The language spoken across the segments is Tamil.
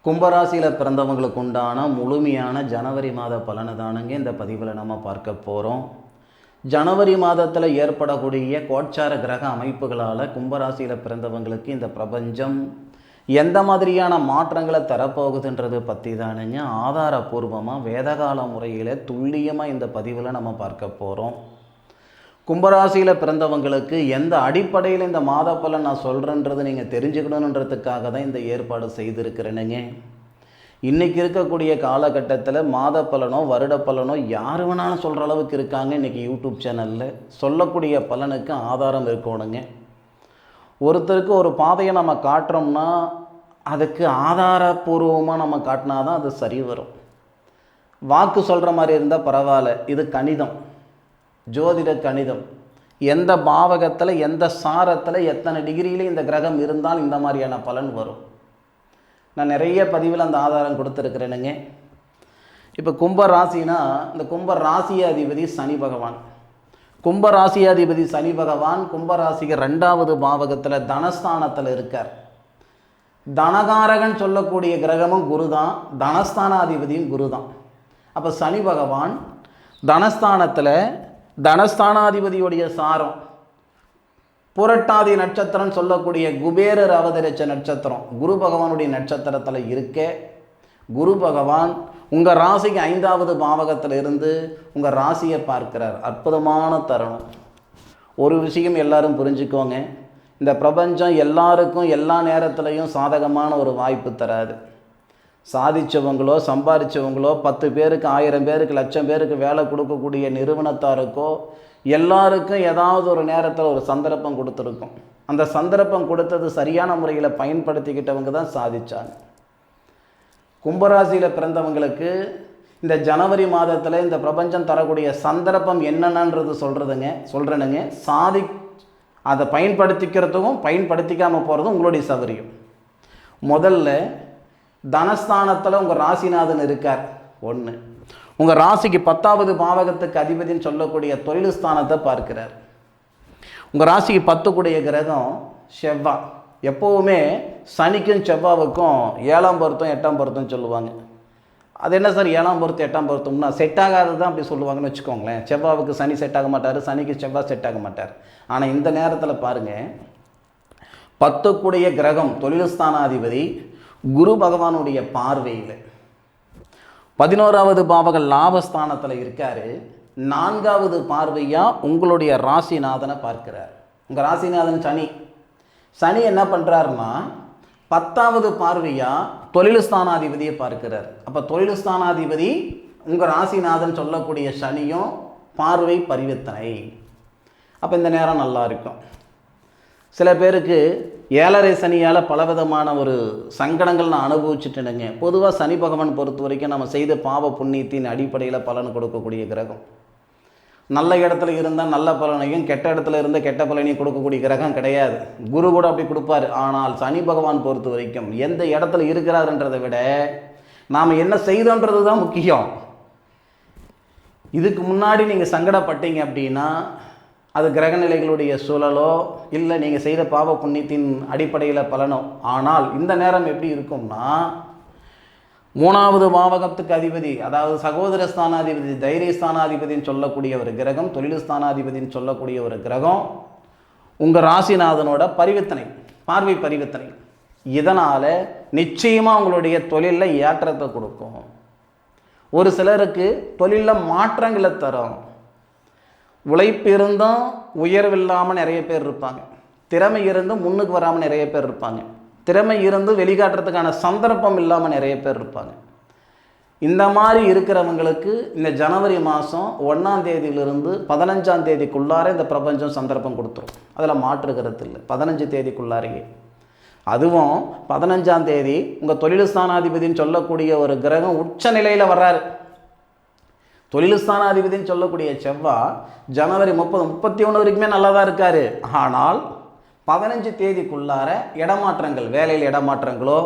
கும்பராசியில் பிறந்தவங்களுக்கு உண்டான முழுமையான ஜனவரி மாத பலனை தானுங்க இந்த பதிவில் நம்ம பார்க்க போகிறோம். ஜனவரி மாதத்தில் ஏற்படக்கூடிய கோட்சார கிரக அமைப்புகளால் கும்பராசியில் பிறந்தவங்களுக்கு இந்த பிரபஞ்சம் எந்த மாதிரியான மாற்றங்களை தரப்போகுதுன்றது பற்றி தானுங்க ஆதாரபூர்வமாக வேதகால முறையில் துல்லியமாக இந்த பதிவில் நம்ம பார்க்க போகிறோம். கும்பராசியில் பிறந்தவங்களுக்கு எந்த அடிப்படையில் இந்த மாத பலன் நான் சொல்கிறேன்றது நீங்கள் தெரிஞ்சுக்கணுன்றதுக்காக தான் இந்த ஏற்பாடு செய்திருக்கிறேனுங்க. இன்றைக்கி இருக்கக்கூடிய காலகட்டத்தில் மாத பலனோ வருட பலனோ யார் வேணாலும் சொல்கிற அளவுக்கு இருக்காங்க. இன்றைக்கி யூடியூப் சேனலில் சொல்லக்கூடிய பலனுக்கு ஆதாரம் இருக்கணுங்க. ஒருத்தருக்கு ஒரு பாதையை நம்ம காட்டுறோம்னா அதுக்கு ஆதாரபூர்வமாக நம்ம காட்டினா தான் அது சரி வரும். வாக்கு சொல்கிற மாதிரி இருந்தால் பரவாயில்ல, இது கணிதம், ஜோதிட கணிதம். எந்த பாவகத்தில் எந்த சாரத்தில் எத்தனை டிகிரியில் இந்த கிரகம் இருந்தால் இந்த மாதிரியான பலன் வரும். நான் நிறைய பதிவில் அந்த ஆதாரம் கொடுத்துருக்குறேனுங்க. இப்போ கும்ப ராசினா இந்த கும்ப ராசியாதிபதி சனி பகவான். கும்ப ராசியாதிபதி சனி பகவான் கும்பராசிக்கு 2வது பாவகத்தில் தனஸ்தானத்தில் இருக்கார். தனகாரகன் சொல்லக்கூடிய கிரகமும் குரு தான், தனஸ்தானாதிபதியும் குரு தான். அப்போ சனி பகவான் தனஸ்தானத்தில் தனஸ்தானாதிபதியுடைய சாரம் புரட்டாதி நட்சத்திரம் சொல்லக்கூடிய குபேரர் அவதரித்த நட்சத்திரம் குரு பகவானுடைய நட்சத்திரத்தில் இருக்க, குரு பகவான் உங்கள் ராசிக்கு 5வது பாவகத்தில் இருந்து உங்கள் ராசியை பார்க்கிறார். அற்புதமான தருணம். ஒரு விஷயம் எல்லாரும் புரிஞ்சுக்கோங்க, இந்த பிரபஞ்சம் எல்லாருக்கும் எல்லா நேரத்துலையும் சாதகமான ஒரு வாய்ப்பு தராது. சாதித்தவங்களோ சம்பாதிச்சவங்களோ 10 பேருக்கு 1000 பேருக்கு 1,00,000 பேருக்கு வேலை கொடுக்கக்கூடிய நிறுவனத்தாருக்கோ எல்லாருக்கும் ஏதாவது ஒரு நேரத்தில் ஒரு சந்தர்ப்பம் கொடுத்துருக்கும். அந்த சந்தர்ப்பம் கொடுத்தது சரியான முறையில் பயன்படுத்திக்கிட்டவங்க தான் சாதித்தாங்க. கும்பராசியில் பிறந்தவங்களுக்கு இந்த ஜனவரி மாதத்தில் இந்த பிரபஞ்சம் தரக்கூடிய சந்தர்ப்பம் என்னென்னன்றது சொல்கிறேனுங்க. அதை பயன்படுத்திக்கிறதுக்கும் பயன்படுத்திக்காமல் போகிறதும் உங்களுடைய சௌகரியம். முதல்ல தனஸ்தானத்தில் உங்கள் ராசிநாதன் இருக்கார். 1. உங்கள் ராசிக்கு 10வது பாவகத்துக்கு அதிபதினு சொல்லக்கூடிய தொழில் ஸ்தானத்தை பார்க்கிறார். உங்கள் ராசிக்கு 10 கூடிய கிரகம் செவ்வாய். எப்போவுமே சனிக்கும் செவ்வாவுக்கும் 7ஆம் பொருத்தம் 8ஆம் பொருத்தம் சொல்லுவாங்க. அது என்ன சார் 7ஆம் பொருத்தம் 8ஆம் பொருத்தம்னா செட் ஆகாது தான் அப்படி சொல்லுவாங்கன்னு வச்சுக்கோங்களேன். செவ்வாவுக்கு சனி செட் ஆக மாட்டார், சனிக்கு செவ்வாய் செட் ஆக மாட்டார். ஆனால் இந்த நேரத்தில் பாருங்கள், 10 கூடிய கிரகம் தொழில் ஸ்தானாதிபதி குரு பகவானுடைய பார்வையில் 11வது பாவகம் லாபஸ்தானத்தில் இருக்கார். 4வது பார்வையாக உங்களுடைய ராசிநாதனை பார்க்கிறார். உங்கள் ராசிநாதன் சனி என்ன பண்ணுறாருன்னா 10வது பார்வையாக தொழில் ஸ்தானாதிபதியை பார்க்கிறார். அப்போ தொழில் ஸ்தானாதிபதி உங்கள் ராசிநாதன் சொல்லக்கூடிய சனியும் பார்வை பரிவர்த்தனை. அப்போ இந்த நேரம் நல்லா இருக்கும். சில பேருக்கு 7.5 சனியால் பலவிதமான ஒரு சங்கடங்கள் நான் அனுபவிச்சுட்டேனுங்க. பொதுவாக சனி பகவான் பொறுத்த வரைக்கும் நம்ம செய்த பாவ புண்ணியத்தின் அடிப்படையில் பலன் கொடுக்கக்கூடிய கிரகம். நல்ல இடத்துல இருந்தால் நல்ல பலனையும், கெட்ட இடத்துல இருந்தால் கெட்ட பலனையும் கொடுக்கக்கூடிய கிரகம் கிடையாது. குரு கூட அப்படி கொடுப்பார். ஆனால் சனி பகவான் பொறுத்த வரைக்கும் எந்த இடத்துல இருக்கிறாருன்றதை விட நாம் என்ன செய்தோன்றது தான் முக்கியம். இதுக்கு முன்னாடி நீங்கள் சங்கடப்பட்டீங்க அப்படின்னா அது கிரகநிலைகளுடைய சூழலோ இல்லை நீங்கள் செய்த பாவ புண்ணியத்தின் அடிப்படையில் பலனோ. ஆனால் இந்த நேரம் எப்படி இருக்கும்னா 3வது பாவகத்துக்கு அதிபதி, அதாவது சகோதர ஸ்தானாதிபதி, தைரிய ஸ்தானாதிபதினு சொல்லக்கூடிய ஒரு கிரகம், தொழில் ஸ்தானாதிபதினு சொல்லக்கூடிய ஒரு கிரகம் உங்கள் ராசிநாதனோட பார்வை பரிவர்த்தனை. இதனால் நிச்சயமாக உங்களுடைய தொழிலில் ஏற்றத்தை கொடுக்கும். ஒரு சிலருக்கு தொழிலில் மாற்றங்களை தரும். உழைப்பு இருந்தும் உயர்வில்லாமல் நிறைய பேர் இருப்பாங்க. திறமை இருந்தும் முன்னுக்கு வராமல் நிறைய பேர் இருப்பாங்க. திறமை இருந்தும் வெளிக்காட்டுறதுக்கான சந்தர்ப்பம் இல்லாமல் நிறைய பேர் இருப்பாங்க. இந்த மாதிரி இருக்கிறவங்களுக்கு இந்த ஜனவரி மாதம் 1ஆம் தேதியிலிருந்து 15ஆம் தேதிக்குள்ளார இந்த பிரபஞ்சம் சந்தர்ப்பம் கொடுத்துரும். அதில் மாற்றுகிறது இல்லை. 15 தேதிக்குள்ளாரையே. அதுவும் 15ஆம் தேதி உங்கள் தொழில் ஸ்தானாதிபதினு சொல்லக்கூடிய ஒரு கிரகம் உச்ச நிலையில் வர்றாரு. தொழில் ஸ்தானாதிபதினு சொல்லக்கூடிய செவ்வாய் ஜனவரி 30, 31 வரைக்குமே நல்லா தான் இருக்கார். ஆனால் 15 தேதிக்குள்ளார இடமாற்றங்கள், வேலையில் இடமாற்றங்களோ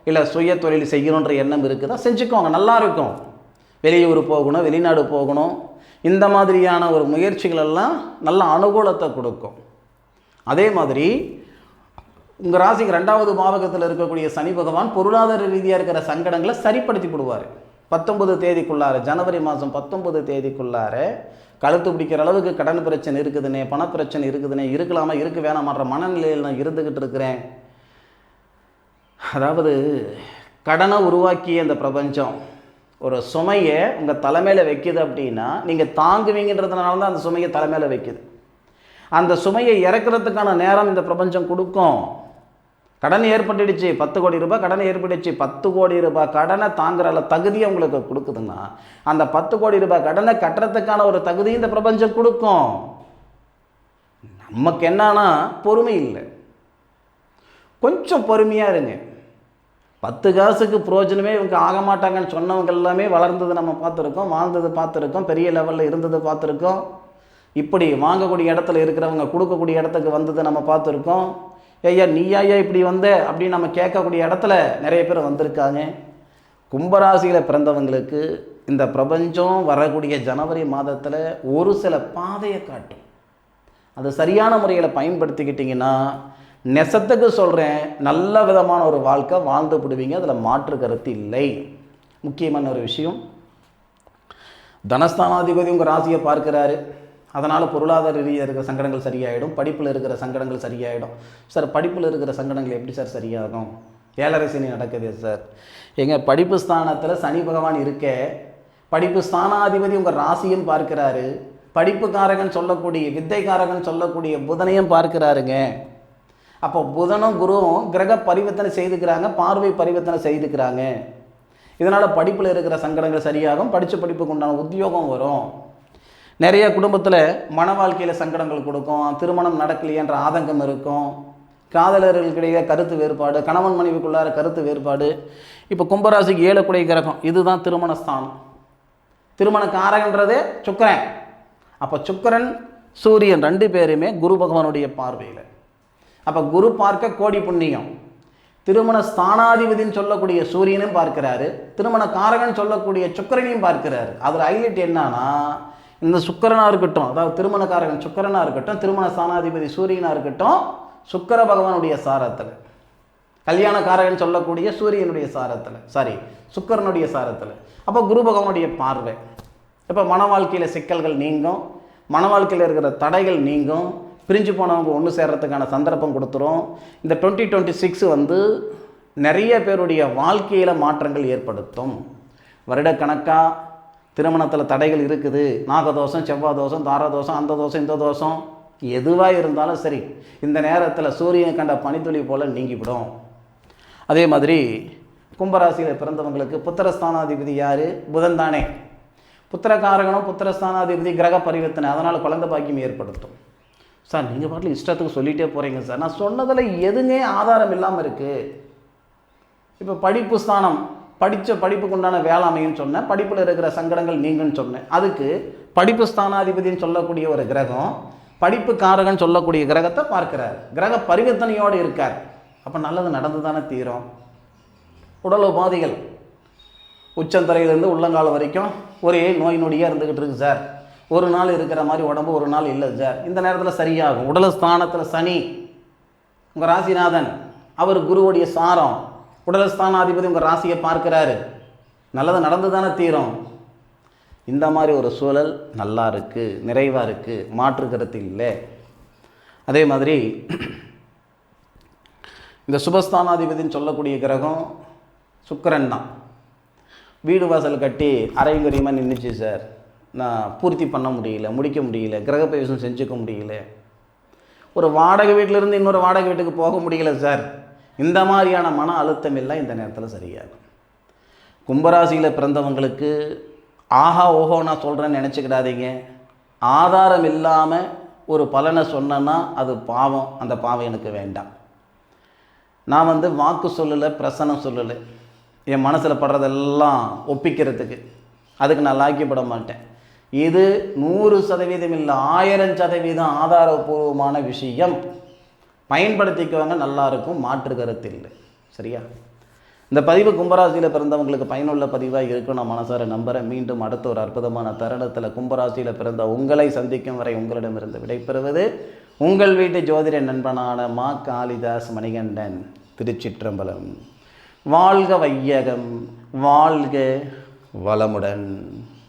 இல்லை சுய தொழில் செய்யணுன்ற எண்ணம் இருக்குதா செஞ்சுக்கோங்க, நல்லா இருக்கும். வெளியூர் போகணும், வெளிநாடு போகணும், இந்த மாதிரியான ஒரு முயற்சிகள் எல்லாம் நல்ல அனுகூலத்தை கொடுக்கும். அதே மாதிரி உங்கள் ராசிக்கு 2வது பாவகத்தில் இருக்கக்கூடிய சனி பகவான் பொருளாதார ரீதியாக இருக்கிற சங்கடங்களை சரிப்படுத்தி விடுவார். 19 தேதிக்குள்ளார, ஜனவரி மாதம் 19 தேதிக்குள்ளார கழுத்து பிடிக்கிற அளவுக்கு கடன் பிரச்சனை இருக்குதுனே, பணப்பிரச்சனை இருக்குதுனே, இருக்கலாமா இருக்க வேணாமான்ற மனநிலையில் நான் இருந்துக்கிட்டு இருக்கிறேன். அதாவது கடனை உருவாக்கிய இந்த பிரபஞ்சம் ஒரு சுமையை உங்கள் தலைமையில் வைக்குது அப்படின்னா நீங்கள் தாங்குவீங்கன்றதுனால தான் அந்த சுமையை தலைமையில் வைக்குது. அந்த சுமையை இறக்குறதுக்கான நேரம் இந்த பிரபஞ்சம் கொடுக்கும். கடன் ஏற்பட்டுடுச்சு, 10 கோடி ரூபாய் கடன் ஏற்பட்டுச்சு, 10 கோடி ரூபாய் கடனை தாங்குற தகுதியை உங்களுக்கு கொடுக்குதுன்னா அந்த 10 கோடி ரூபாய் கடனை கட்டுறதுக்கான ஒரு தகுதி இந்த பிரபஞ்சம் கொடுக்கும். நமக்கு என்னன்னா பொறுமை இல்லை. கொஞ்சம் பொறுமையாக இருங்க. 10 காசுக்கு பிரயோஜனமே இவங்க ஆக மாட்டாங்கன்னு சொன்னவங்க எல்லாமே வளர்ந்தது நம்ம பார்த்துருக்கோம், வாழ்ந்தது பார்த்துருக்கோம், பெரிய லெவலில் இருந்தது பார்த்துருக்கோம். இப்படி வாங்கக்கூடிய இடத்துல இருக்கிறவங்க கொடுக்கக்கூடிய இடத்துக்கு வந்தது நம்ம பார்த்துருக்கோம். ஐயா நீயா இப்படி வந்த அப்படின்னு நம்ம கேட்கக்கூடிய இடத்துல நிறைய பேர் வந்திருக்காங்க. கும்பராசியில் பிறந்தவங்களுக்கு இந்த பிரபஞ்சம் வரக்கூடிய ஜனவரி மாதத்தில் ஒரு சில பாதையை காட்டும். அது சரியான முறையில் பயன்படுத்திக்கிட்டிங்கன்னா நெசத்துக்கு சொல்கிறேன், நல்ல விதமான ஒரு வாழ்க்கை வாழ்ந்து விடுவீங்க. அதில் மாற்று கருத்து இல்லை. முக்கியமான ஒரு விஷயம், தனஸ்தானாதிபதி உங்கள் ராசியை பார்க்குறாரு. அதனால் பொருளாதார ரீதியாக இருக்கிற சங்கடங்கள் சரியாயிடும், படிப்பில் இருக்கிற சங்கடங்கள் சரியாயிடும். சார் படிப்பில் இருக்கிற சங்கடங்கள் எப்படி சார் சரியாகும்? 7.5 சனி நடக்குது சார். எங்கள் படிப்பு ஸ்தானத்தில் சனி பகவான் இருக்க, படிப்பு ஸ்தானாதிபதி உங்கள் ராசியும் பார்க்கிறாரு, படிப்புக்காரகன் சொல்லக்கூடிய வித்தைக்காரகன் சொல்லக்கூடிய புதனையும் பார்க்கிறாருங்க. அப்போ புதனும் குருவும் கிரக பரிவர்த்தனை செய்துக்கிறாங்க, பார்வை பரிவர்த்தனை செய்துக்கிறாங்க. இதனால் படிப்பில் இருக்கிற சங்கடங்கள் சரியாகும், படித்த படிப்புக்கு உண்டான உத்தியோகம் வரும். நிறைய குடும்பத்தில் மன வாழ்க்கையில் சங்கடங்கள் கொடுக்கும், திருமணம் நடக்கலையேன்ற ஆதங்கம் இருக்கும், காதலர்களுக்கிடையே கருத்து வேறுபாடு, கணவன் மனைவிக்குள்ளார கருத்து வேறுபாடு. இப்போ கும்பராசிக்கு 7 குடை கிரகம், இதுதான் திருமண ஸ்தானம். திருமண காரகன்றதே சுக்கிரன். அப்போ சுக்கிரன் சூரியன் 2 பேருமே குரு பகவானுடைய பார்வையில். அப்போ குரு பார்க்க கோடி புண்ணியம். திருமண ஸ்தானாதிபதினு சொல்லக்கூடிய சூரியனும் பார்க்கிறாரு, திருமண காரகன் சொல்லக்கூடிய சுக்கிரனையும் பார்க்கிறாரு. அதில் ஹைலைட் என்னன்னா, இந்த சுக்கிரனாக இருக்கட்டும், அதாவது திருமணக்காரகன் சுக்கிரனாக இருக்கட்டும், திருமண ஸ்தானாதிபதி சூரியனாக இருக்கட்டும், சுக்கிர பகவானுடைய சாரத்தில், கல்யாணக்காரகன் சொல்லக்கூடிய சூரியனுடைய சாரத்தில், சுக்கிரனுடைய சாரத்தில். அப்போ குரு பகவானுடைய பார்வை. இப்போ மன வாழ்க்கையில் சிக்கல்கள் நீங்கும், மன வாழ்க்கையில் இருக்கிற தடைகள் நீங்கும், பிரிஞ்சு போனவங்க ஒன்று சேர்றதுக்கான சந்தர்ப்பம் கொடுத்துரும். இந்த 2026 நிறைய பேருடைய வாழ்க்கையில் மாற்றங்கள் ஏற்படுத்தும். வருடக்கணக்காக திருமணத்தில் தடைகள் இருக்குது, நாகதோஷம், செவ்வாய் தோஷம், தாரதோஷம், அந்த தோஷம், இந்த தோஷம், எதுவாக இருந்தாலும் சரி இந்த நேரத்தில் சூரியன் கண்ட பனித்துளி போல் நீங்கிவிடும். அதே மாதிரி கும்பராசியில் பிறந்தவங்களுக்கு புத்திரஸ்தானாதிபதி யார்? புதன் தானே. புத்திரகாரகனும் புத்திரஸ்தானாதிபதி கிரக பரிவர்த்தனை, அதனால் குழந்தை பாக்கியம் ஏற்படுத்தும். சார் நீங்கள் பாட்டில் இஷ்டத்துக்கு சொல்லிகிட்டே போகிறீங்க சார், நான் சொன்னதில் எதுங்க ஆதாரம் இல்லாமல் இருக்குது. இப்போ படிப்பு ஸ்தானம், படித்த படிப்புக்கு உண்டான வேளாண்மைன்னு சொன்னேன், படிப்பில் இருக்கிற சங்கடங்கள் நீங்கன்னு சொன்னேன். அதுக்கு படிப்பு ஸ்தானாதிபதினு சொல்லக்கூடிய ஒரு கிரகம் படிப்பு காரகன் சொல்லக்கூடிய கிரகத்தை பார்க்கிறார், கிரக பரிவர்த்தனையோடு இருக்கார். அப்போ நல்லது நடந்து தானே தீரும். உடல் உபாதிகள் உச்சந்தலையிலேருந்து உள்ளங்கால் வரைக்கும் ஒரே நோய் நொடியாக இருந்துக்கிட்டு இருக்குது சார். ஒரு நாள் இருக்கிற மாதிரி உடம்பு ஒரு நாள் இல்லை சார். இந்த நேரத்தில் சரியாகும். உடல் ஸ்தானத்தில் சனி உங்கள் ராசிநாதன், அவர் குருவுடைய சாரம், உடல் ஸ்தானாதிபதி உங்கள் ராசியை பார்க்கிறாரு, நல்லது நடந்து தானே தீரும். இந்த மாதிரி ஒரு சூழல் நல்லா இருக்குது, நிறைவாக இருக்குது, மாற்று கருத்து இல்லை. அதே மாதிரி இந்த சுபஸ்தானாதிபதினு சொல்லக்கூடிய கிரகம் சுக்கிரன் தான். வீடு வாசல் கட்டி அரைங்குறையமாக நின்றுச்சு சார், நான் பூர்த்தி பண்ண முடியல, முடிக்க முடியல, கிரகப்பிரவேசம் செஞ்சுக்க முடியல, ஒரு வாடகை வீட்டிலேருந்து இன்னொரு வாடகை வீட்டுக்கு போக முடியல சார். இந்த மாதிரியான மன அழுத்தம் எல்லாம் இந்த நேரத்தில் சரியாகும். கும்பராசியில் பிறந்தவங்களுக்கு ஆஹா ஓஹோ நான் சொல்கிறேன்னு நினச்சிக்கிடாதீங்க. ஆதாரம் இல்லாமல் ஒரு பலனை சொன்னேன்னா அது பாவம், அந்த பாவம் எனக்கு வேண்டாம். நான் வாக்கு சொல்லலை, பிரசனம் சொல்லலை, என் மனசில் படுறதெல்லாம் ஒப்பிக்கிறதுக்கு, அதுக்கு நான் லாக்கிப்பட மாட்டேன். இது 100% இல்லை, 1000% ஆதாரபூர்வமான விஷயம். பயன்படுத்திக்கவங்க நல்லாயிருக்கும், மாற்று கருத்து இல்லை. சரியா? இந்த பதிவு கும்பராசியில் பிறந்தவங்களுக்கு பயனுள்ள பதிவாக இருக்கும் நான் மனசார நம்புகிறேன். மீண்டும் அடுத்த ஒரு அற்புதமான தருணத்தில் கும்பராசியில் பிறந்த உங்களை சந்திக்கும் வரை உங்களிடமிருந்து விடைபெறுவது உங்கள் வீட்டு ஜோதிட நண்பனான மா காளிதாஸ் மணிகண்டன். திருச்சிற்றம்பலம். வாழ்க வையகம், வாழ்க வளமுடன்.